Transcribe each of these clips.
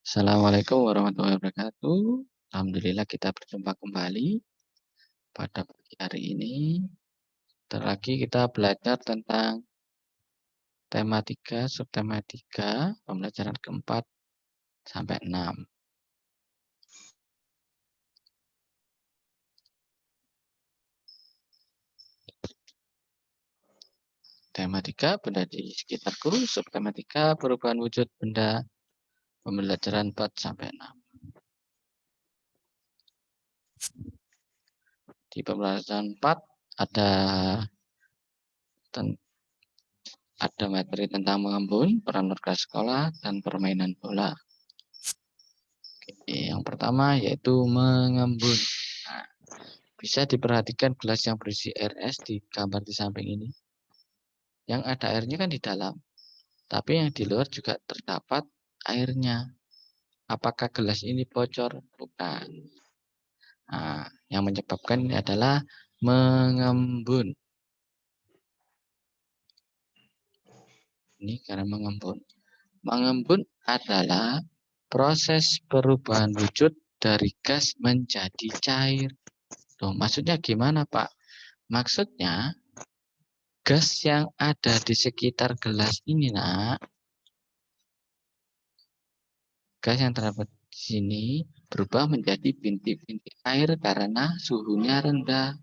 Assalamualaikum warahmatullahi wabarakatuh. Alhamdulillah kita berjumpa kembali pada pagi hari ini. Lagi kita belajar tentang tematika, subtematika, pembelajaran keempat sampai 6. Tematika benda di sekitarku, subtematika perubahan wujud benda, pembelajaran 4 sampai 6. Di pembelajaran 4 ada materi tentang mengembun, peran warga sekolah, dan permainan bola. Yang pertama yaitu mengembun. Nah, bisa diperhatikan gelas yang berisi air es di gambar di samping ini. Yang ada airnya kan di dalam, tapi yang di luar juga terdapat airnya. Apakah gelas ini bocor? Bukan. Nah, yang menyebabkan ini adalah mengembun. Ini karena mengembun. Mengembun adalah proses perubahan wujud dari gas menjadi cair. Tuh, maksudnya gimana, Pak? Maksudnya gas yang ada di sekitar gelas ini, Nak, gas yang terdapat di sini berubah menjadi bintik-bintik air karena suhunya rendah.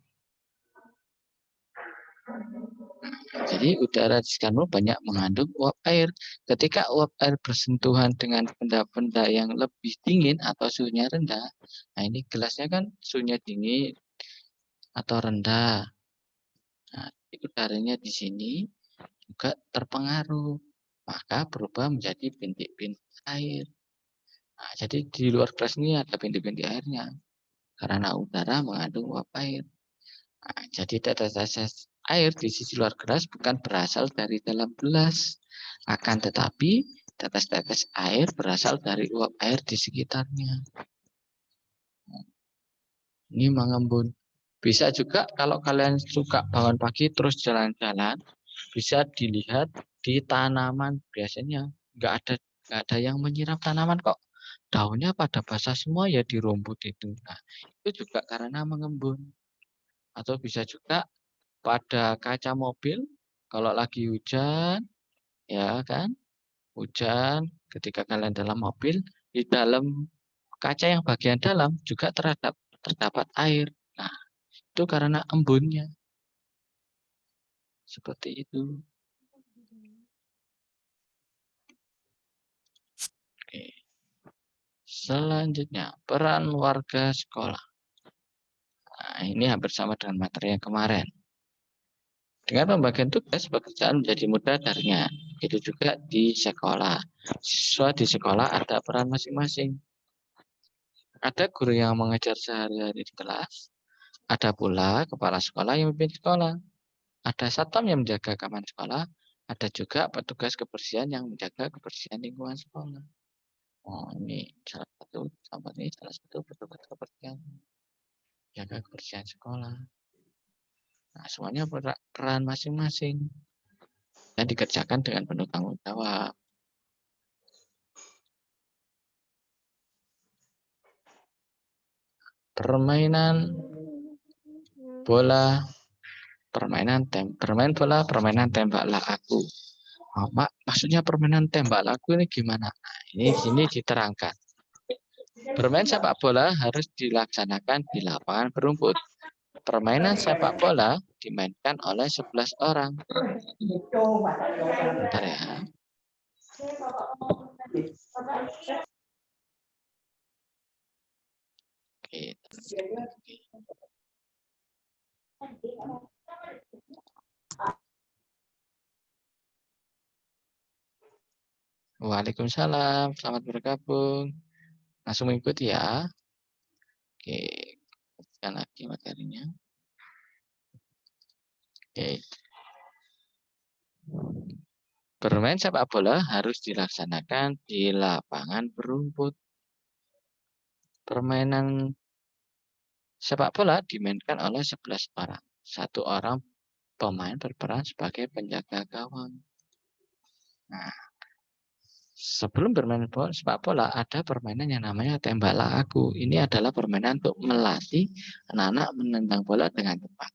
Jadi udara di sekitarmu banyak mengandung uap air. Ketika uap air bersentuhan dengan benda-benda yang lebih dingin atau suhunya rendah, nah ini gelasnya kan suhunya dingin atau rendah. Nah, udaranya di sini juga terpengaruh, maka berubah menjadi bintik-bintik air. Nah, jadi di luar gelas ini ada bintik-bintik airnya karena udara mengandung uap air. Nah, jadi tetes-tetes air di sisi luar gelas bukan berasal dari dalam gelas, akan tetapi tetes-tetes air berasal dari uap air di sekitarnya. Ini mengembun. Bisa juga kalau kalian suka bangun pagi terus jalan-jalan, bisa dilihat di tanaman. Biasanya nggak ada yang menyiram tanaman kok. Daunnya pada basah semua ya di rumput itu. Nah, itu juga karena mengembun. Atau bisa juga pada kaca mobil kalau lagi hujan, ya kan? Hujan ketika kalian dalam mobil, di dalam kaca yang bagian dalam juga terdapat air. Nah, itu karena embunnya. Seperti itu. Oke. Selanjutnya, peran warga sekolah. Nah, ini hampir sama dengan materi yang kemarin. Dengan pembagian tugas, pekerjaan menjadi mudah dan ringan. Itu juga di sekolah. Siswa di sekolah ada peran masing-masing. Ada guru yang mengajar sehari-hari di kelas. Ada pula kepala sekolah yang memimpin sekolah. Ada satpam yang menjaga keamanan sekolah. Ada juga petugas kebersihan yang menjaga kebersihan lingkungan sekolah. Oh, ini salah satu petugas kebersihan, jaga kebersihan sekolah. Nah, semuanya peran masing-masing dan dikerjakan dengan penuh tanggung jawab. Permainan bola, bermain bola, permainan tembaklah aku. Oh, maksudnya permainan tembak lagu ini gimana? Nah, ini sini diterangkan. Bermain sepak bola harus dilaksanakan di lapangan berumput. Permainan sepak bola dimainkan oleh 11 orang. Bentar ya. Oke. Waalaikumsalam, selamat bergabung. Langsung mengikuti ya. Oke, lanjutkan lagi materinya. Oke. Bermain sepak bola harus dilaksanakan di lapangan berumput. Permainan sepak bola dimainkan oleh 11 orang. Satu orang pemain berperan sebagai penjaga gawang. Nah, Sebelum bermain sepak bola, ada permainan yang namanya tembak laku. Ini adalah permainan untuk melatih anak-anak menendang bola dengan tepat.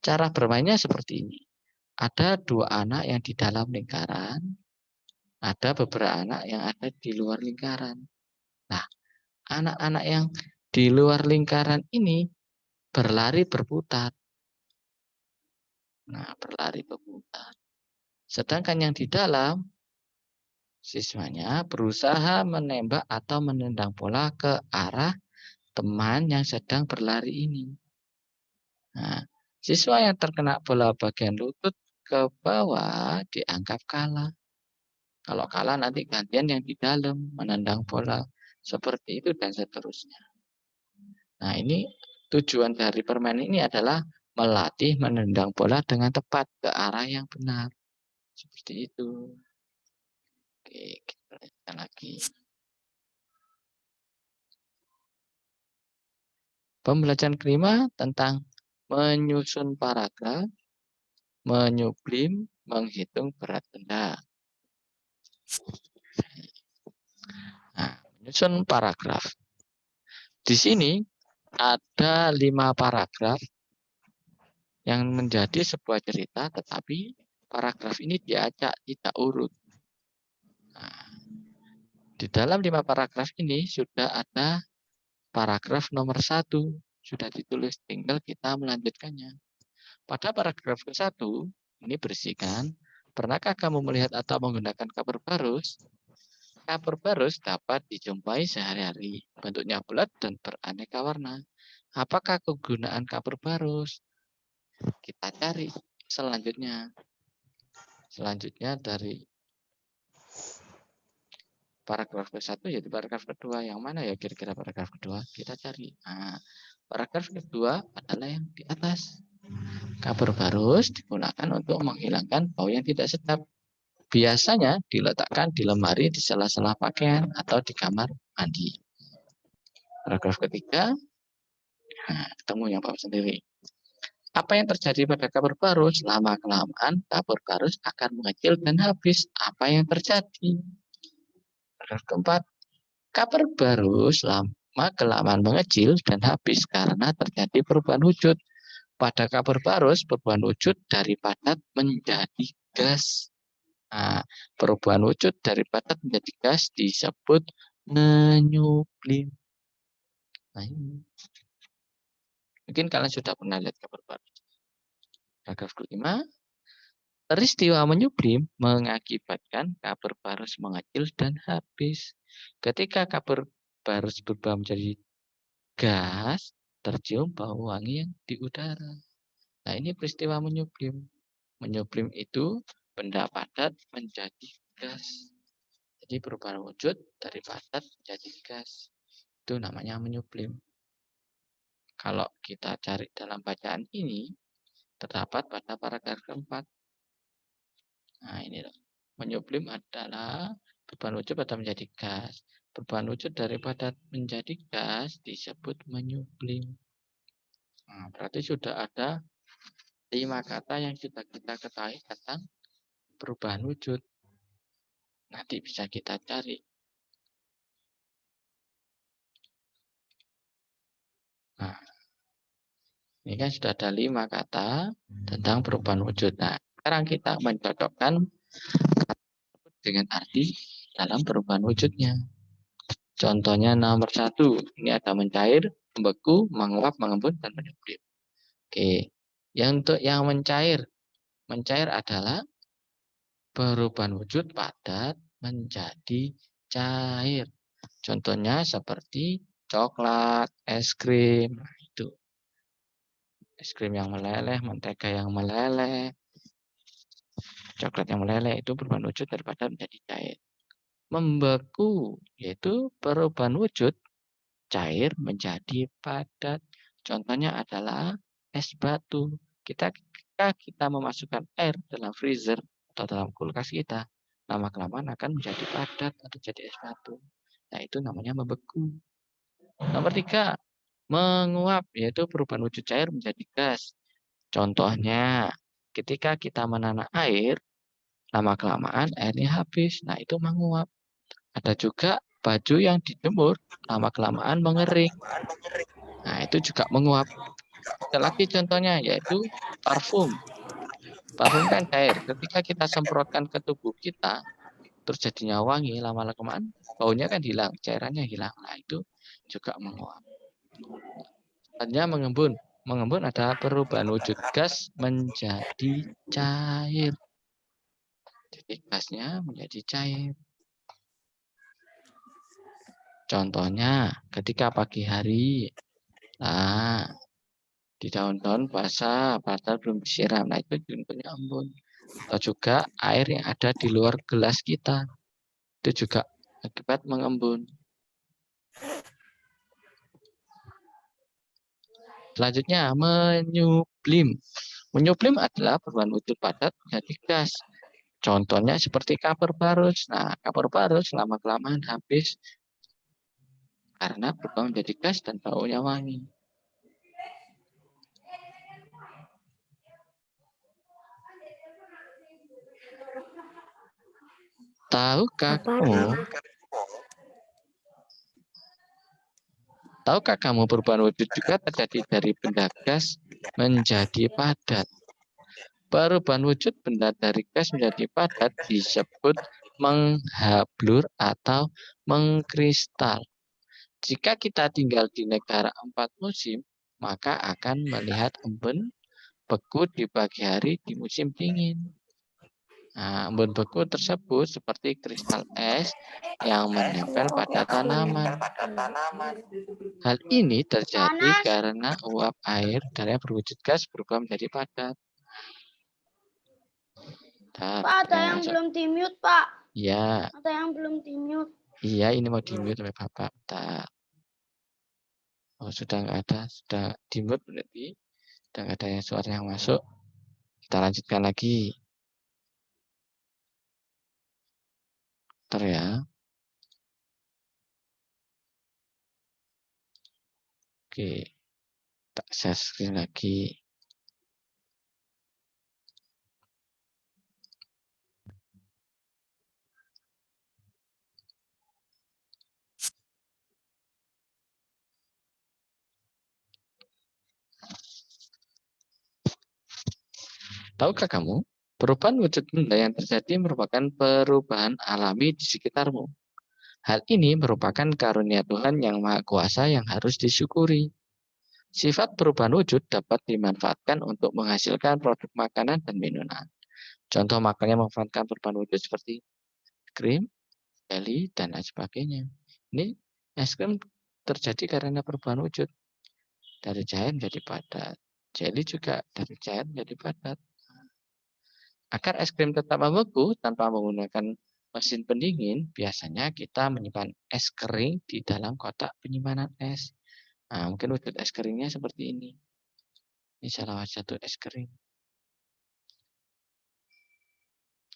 Cara bermainnya seperti ini. Ada 2 anak yang di dalam lingkaran, ada beberapa anak yang ada di luar lingkaran. Nah, anak-anak yang di luar lingkaran ini berlari berputar. Nah, berlari berputar. Sedangkan yang di dalam, siswanya berusaha menembak atau menendang bola ke arah teman yang sedang berlari ini. Nah, siswa yang terkena bola bagian lutut ke bawah dianggap kalah. Kalau kalah nanti gantian yang di dalam menendang bola. Seperti itu dan seterusnya. Nah, ini tujuan dari permainan ini adalah melatih menendang bola dengan tepat ke arah yang benar. Seperti itu. Oke, kita lanjutkan lagi. Pembelajaran kelima tentang menyusun paragraf, menyublim, menghitung berat benda. Nah, menyusun paragraf. Di sini ada 5 paragraf yang menjadi sebuah cerita, tetapi paragraf ini diacak tidak urut. Nah, di dalam 5 paragraf ini sudah ada paragraf nomor 1, sudah ditulis, tinggal kita melanjutkannya. Pada paragraf ke-1, ini berisikan, pernahkah kamu melihat atau menggunakan kapur barus? Kapur barus dapat dijumpai sehari-hari. Bentuknya bulat dan beraneka warna. Apakah kegunaan kapur barus? Kita cari selanjutnya. Selanjutnya dari paragraf ke-1 yaitu paragraf kedua. Yang mana ya kira-kira paragraf kedua? Kita cari. Nah, paragraf kedua adalah yang di atas. Kapur barus digunakan untuk menghilangkan bau yang tidak sedap. Biasanya diletakkan di lemari, di sela-sela pakaian, atau di kamar mandi. Paragraf ketiga, nah, ketemu yang Bapak sendiri. Apa yang terjadi pada kapur barus? Lama-kelamaan kapur barus akan mengecil dan habis. Apa yang terjadi? Paragraf keempat, kapur barus lama-kelamaan mengecil dan habis karena terjadi perubahan wujud. Pada kapur barus, perubahan wujud dari padat menjadi gas. Nah, perubahan wujud dari padat menjadi gas disebut menyublim. Nah, ini. Mungkin kalian sudah pernah lihat kapur barus. Paragraf kelima, peristiwa menyublim mengakibatkan kapur barus mengecil dan habis. Ketika kapur barus berubah menjadi gas, tercium bau wangi yang di udara. Nah, ini peristiwa menyublim. Menyublim itu benda padat menjadi gas. Jadi perubahan wujud dari padat menjadi gas. Itu namanya menyublim. Kalau kita cari dalam bacaan ini, terdapat pada paragraf keempat. Nah, ini loh. Menyublim adalah perubahan wujud padat menjadi gas. Perubahan wujud dari padat menjadi gas disebut menyublim. Nah, berarti sudah ada 5 kata yang sudah kita ketahui tentang perubahan wujud. Nanti bisa kita cari. Nah, ini kan sudah ada 5 kata tentang perubahan wujud. Nah, sekarang kita mencocokkan dengan arti dalam perubahan wujudnya. Contohnya nomor 1, ini ada mencair, membeku, menguap, mengembun, dan menyublim. Oke, yang untuk yang mencair adalah perubahan wujud padat menjadi cair. Contohnya seperti coklat, es krim, nah itu. Es krim yang meleleh, mentega yang meleleh, coklat yang meleleh itu perubahan wujud daripada menjadi cair. Membeku yaitu perubahan wujud cair menjadi padat. Contohnya adalah es batu. Ketika kita memasukkan air dalam freezer atau dalam kulkas kita, lama-kelamaan akan menjadi padat atau jadi es batu. Nah, itu namanya membeku. Nomor 3, menguap, yaitu perubahan wujud cair menjadi gas. Contohnya, ketika kita menanam air, lama-kelamaan airnya habis. Nah, itu menguap. Ada juga baju yang dijemur lama-kelamaan mengering. Nah, itu juga menguap. Ada lagi contohnya yaitu parfum. Parfum kan cair. Ketika kita semprotkan ke tubuh kita, terus jadinya wangi, lama-kelamaan baunya kan hilang, cairannya hilang. Nah, itu juga menguap. Selanjutnya mengembun. Mengembun adalah perubahan wujud gas menjadi cair. Jadi gasnya menjadi cair. Contohnya ketika pagi hari, nah di daun-daun basah, padahal belum disiram. Nah, itu contohnya embun. Atau juga air yang ada di luar gelas kita, itu juga akibat mengembun. Selanjutnya menyublim. Menyublim adalah perubahan wujud padat menjadi gas. Contohnya seperti kapur barus. Nah, kapur barus lama-kelamaan habis karena berubah menjadi gas dan baunya wangi. Tahukah kamu perubahan wujud juga terjadi dari benda gas menjadi padat? Perubahan wujud benda dari gas menjadi padat disebut menghablur atau mengkristal. Jika kita tinggal di negara 4 musim, maka akan melihat embun beku di pagi hari di musim dingin. Nah, embun beku tersebut seperti kristal es yang menempel pada tanaman. Hal ini terjadi karena uap air dari yang berwujud gas berubah menjadi padat. Pak, ada yang belum di-mute, Pak. Iya. Ada yang belum di-mute. Iya, ini mau di-mute oleh Bapak. Oh, sudah nggak ada. Sudah di-mute berarti. Sudah nggak ada yang suara yang masuk. Kita lanjutkan lagi. Bentar ya. Oke. Tak share screen lagi. Tahukah kamu, perubahan wujud benda yang terjadi merupakan perubahan alami di sekitarmu. Hal ini merupakan karunia Tuhan yang Maha Kuasa yang harus disyukuri. Sifat perubahan wujud dapat dimanfaatkan untuk menghasilkan produk makanan dan minuman. Contoh makanan yang memanfaatkan perubahan wujud seperti krim, jelly, dan lain sebagainya. Ini es krim terjadi karena perubahan wujud. Dari cair menjadi padat. Jelly juga dari cair menjadi padat. Agar es krim tetap membeku tanpa menggunakan mesin pendingin, biasanya kita menyimpan es kering di dalam kotak penyimpanan es. Nah, mungkin wujud es keringnya seperti ini. Ini salah satu es kering.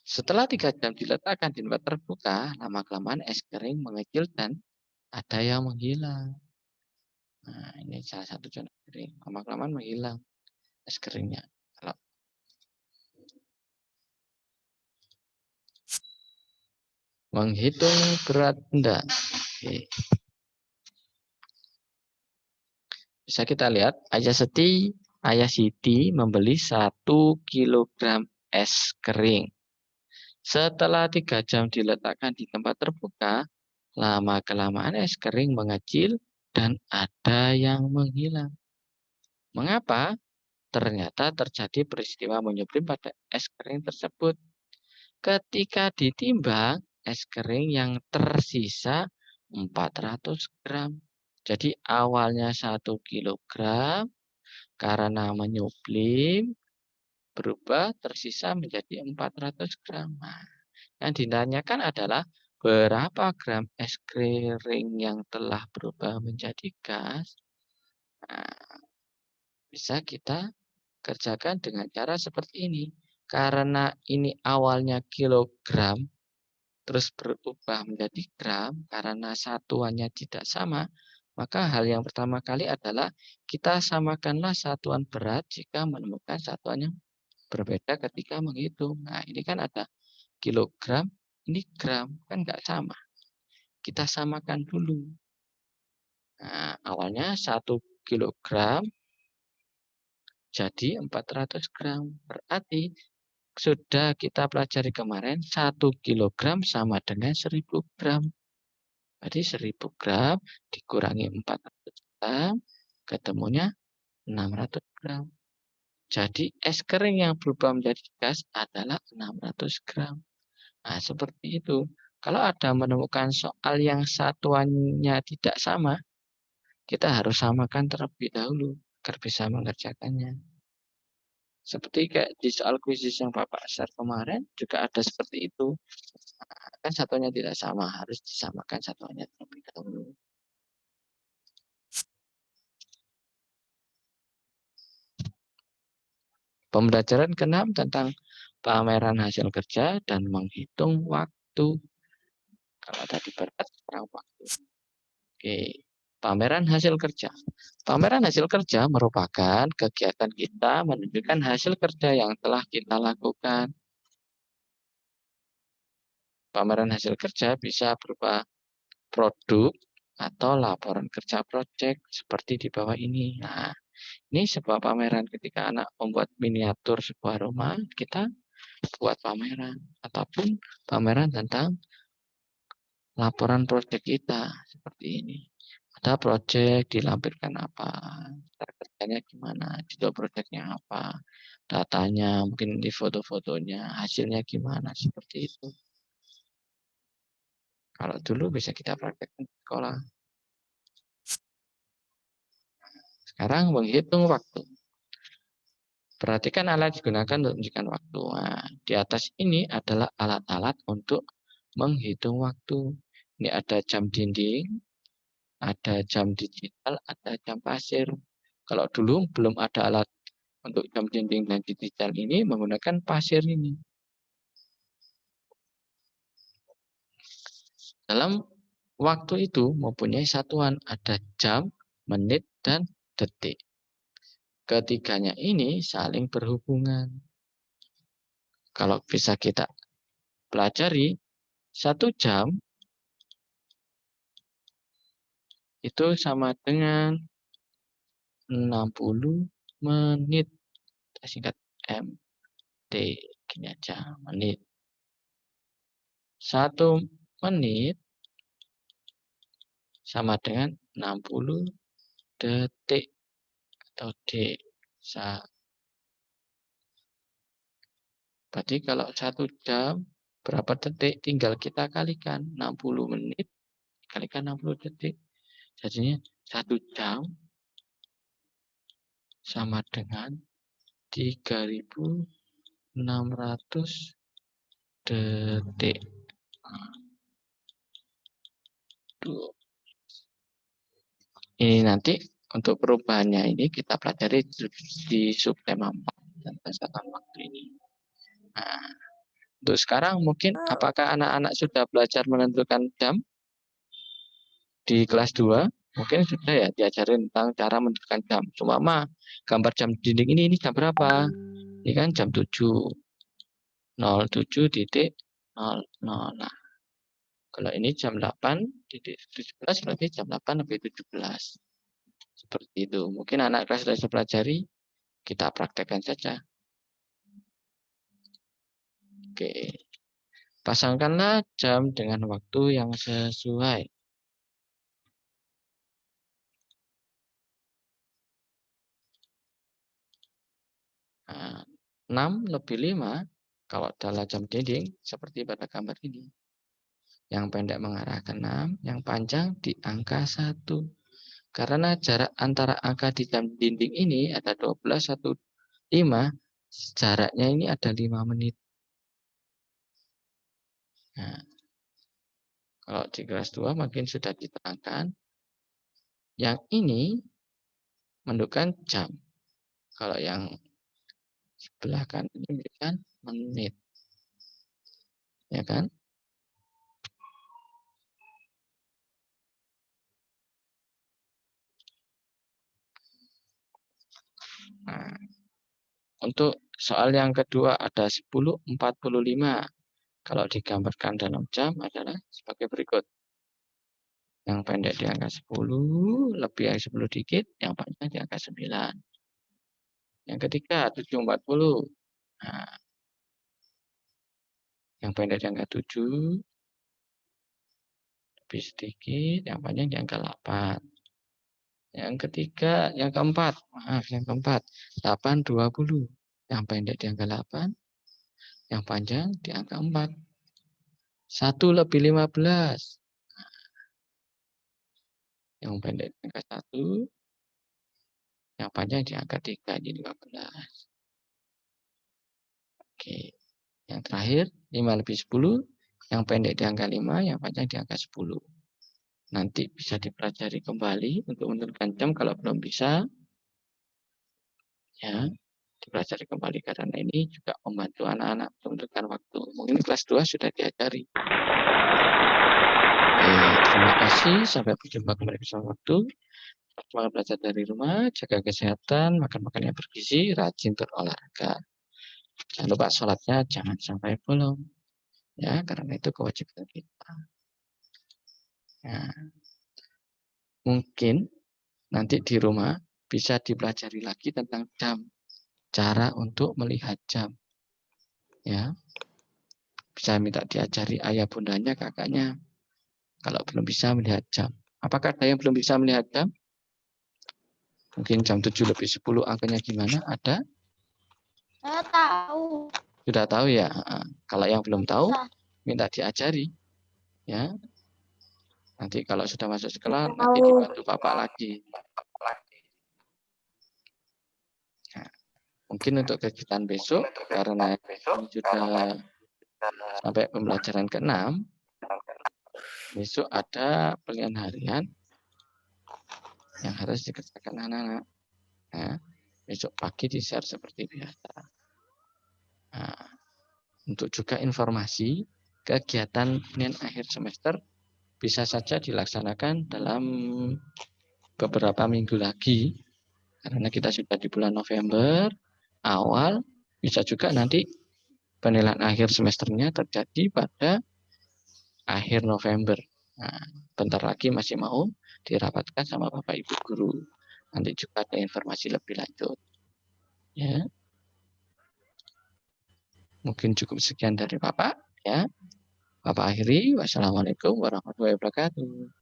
Setelah 3 jam diletakkan di tempat terbuka, lama-kelamaan es kering mengecil dan ada yang menghilang. Nah, ini salah satu contoh kering. Lama-kelamaan menghilang es keringnya. Kalau menghitung berat benda. Oke. Bisa kita lihat, Ayah Siti membeli 1 kilogram es kering. Setelah 3 jam diletakkan di tempat terbuka, lama-kelamaan es kering mengecil dan ada yang menghilang. Mengapa? Ternyata terjadi peristiwa menyublim pada es kering tersebut. Ketika ditimbang, es kering yang tersisa 400 gram. Jadi awalnya 1 kilogram, karena menyublim, berubah tersisa menjadi 400 gram. Nah, yang ditanyakan adalah berapa gram es kering yang telah berubah menjadi gas. Nah, bisa kita kerjakan dengan cara seperti ini. Karena ini awalnya kilogram, terus berubah menjadi gram, karena satuannya tidak sama, maka hal yang pertama kali adalah kita samakanlah satuan berat jika menemukan satuan yang berbeda ketika menghitung. Nah, ini kan ada kilogram, ini gram, kan nggak sama. kita samakan dulu. Nah, awalnya 1 kilogram jadi 400 gram. Berarti sudah kita pelajari kemarin 1 kilogram sama dengan 1000 gram. Jadi 1000 gram dikurangi 400 gram, ketemunya 600 gram. Jadi es kering yang berubah menjadi gas adalah 600 gram. Nah, seperti itu. Kalau ada menemukan soal yang satuannya tidak sama, kita harus samakan terlebih dahulu agar bisa mengerjakannya. Seperti kayak di soal kuisis yang Bapak share kemarin juga ada seperti itu. Nah, kan satuannya tidak sama, harus disamakan satuannya terlebih dahulu. Pembelajaran ke-6 tentang pameran hasil kerja dan menghitung waktu. Kalau tadi berat, sekarang waktu. Oke, pameran hasil kerja. Pameran hasil kerja merupakan kegiatan kita menunjukkan hasil kerja yang telah kita lakukan. Pameran hasil kerja bisa berupa produk atau laporan kerja proyek seperti di bawah ini. Nah, ini sebuah pameran ketika anak membuat miniatur sebuah rumah, kita buat pameran ataupun pameran tentang laporan proyek kita seperti ini. Ada proyek dilampirkan apa, cara kerjanya gimana, detail proyeknya apa, datanya, mungkin di foto-fotonya, hasilnya gimana, seperti itu. Kalau dulu bisa kita praktekkan di sekolah. Sekarang menghitung waktu. Perhatikan alat digunakan untuk menunjukkan waktu. Nah, di atas ini adalah alat-alat untuk menghitung waktu. Ini ada jam dinding, ada jam digital, ada jam pasir. Kalau dulu belum ada alat untuk jam dinding dan digital ini, menggunakan pasir ini. Dalam waktu itu mempunyai satuan, ada jam, menit, dan detik. Ketiganya ini saling berhubungan. Kalau bisa kita pelajari, 1 jam itu sama dengan 60 menit. Kita singkat MT, gini aja, menit. 1 menit sama dengan 60 detik atau D. Berarti kalau 1 jam berapa detik, tinggal kita kalikan 60 menit kalikan 60 detik. Jadinya 1 jam sama dengan 3.600 detik. Ini nanti untuk perubahannya ini kita pelajari di subtema 4 dan berdasarkan waktu ini. Nah, untuk sekarang mungkin apakah anak-anak sudah belajar menentukan jam di kelas 2? Mungkin sudah ya diajarin tentang cara menentukan jam. Cuma gambar jam dinding ini jam berapa? Ini kan jam 7.07.00. Nah, kalau ini jam 8.17 berarti jam 8.17. Seperti itu. Mungkin anak kelas sudah pelajari, kita praktekkan saja. Oke. Pasangkanlah jam dengan waktu yang sesuai. Nah, 6 lebih 5 kalau dalam jam dinding seperti pada gambar ini. Yang pendek mengarah ke 6, yang panjang di angka 1. Karena jarak antara angka di jam dinding ini ada 12, 1, 5, jaraknya ini ada 5 menit. Nah, kalau di kelas 2 mungkin sudah diterangkan. Yang ini menunjukkan jam. Kalau yang sebelah kan ini menunjukkan menit. Ya kan? Nah, untuk soal yang kedua ada 10.45. Kalau digambarkan dalam jam adalah sebagai berikut. Yang pendek di angka 10, lebih yang 10 dikit, yang panjang di angka 9. Yang ketiga 7.40. Nah, yang pendek di angka 7, lebih sedikit, yang panjang di angka 8. Yang ketiga, yang keempat, 8.20. Yang pendek di angka 8, yang panjang di angka 4. 1 lebih 15. Yang pendek di angka 1, yang panjang di angka 3, jadi 15. Oke. Yang terakhir, 5 lebih 10, yang pendek di angka 5, yang panjang di angka 10. Nanti bisa dipelajari kembali untuk menentukan jam kalau belum bisa. Ya, dipelajari kembali karena ini juga membantu anak-anak menentukan waktu. Mungkin kelas 2 sudah diajari. Terima kasih. Sampai berjumpa kembali bersama waktu. Semangat belajar dari rumah, jaga kesehatan, makan yang bergizi, rajin berolahraga. Jangan lupa sholatnya jangan sampai bolong. Ya, karena itu kewajiban kita. Nah, mungkin nanti di rumah bisa dipelajari lagi tentang jam. Cara untuk melihat jam. Ya. Bisa minta diajari ayah bundanya, kakaknya. Kalau belum bisa melihat jam. Apakah ada yang belum bisa melihat jam? Mungkin jam 7 lebih 10 angkanya gimana? Ada? Saya tahu. Sudah tahu ya? Kalau yang belum tahu, Bisa. minta diajari. Ya. Nanti kalau sudah masuk sekolah, nanti dibantu Bapak lagi. Nah, mungkin untuk kegiatan besok, karena ini sudah sampai pembelajaran ke-6, besok ada pilihan harian yang harus dikerjakan anak-anak. Nah, besok pagi di-share seperti biasa. Nah, untuk juga informasi, kegiatan Senin akhir semester bisa saja dilaksanakan dalam beberapa minggu lagi. Karena kita sudah di bulan November awal, bisa juga nanti penilaian akhir semesternya terjadi pada akhir November. Nah, bentar lagi masih mau dirapatkan sama Bapak Ibu Guru. Nanti juga ada informasi lebih lanjut. Ya. Mungkin cukup sekian dari Bapak. Ya. Bapak akhiri. Wassalamualaikum warahmatullahi wabarakatuh.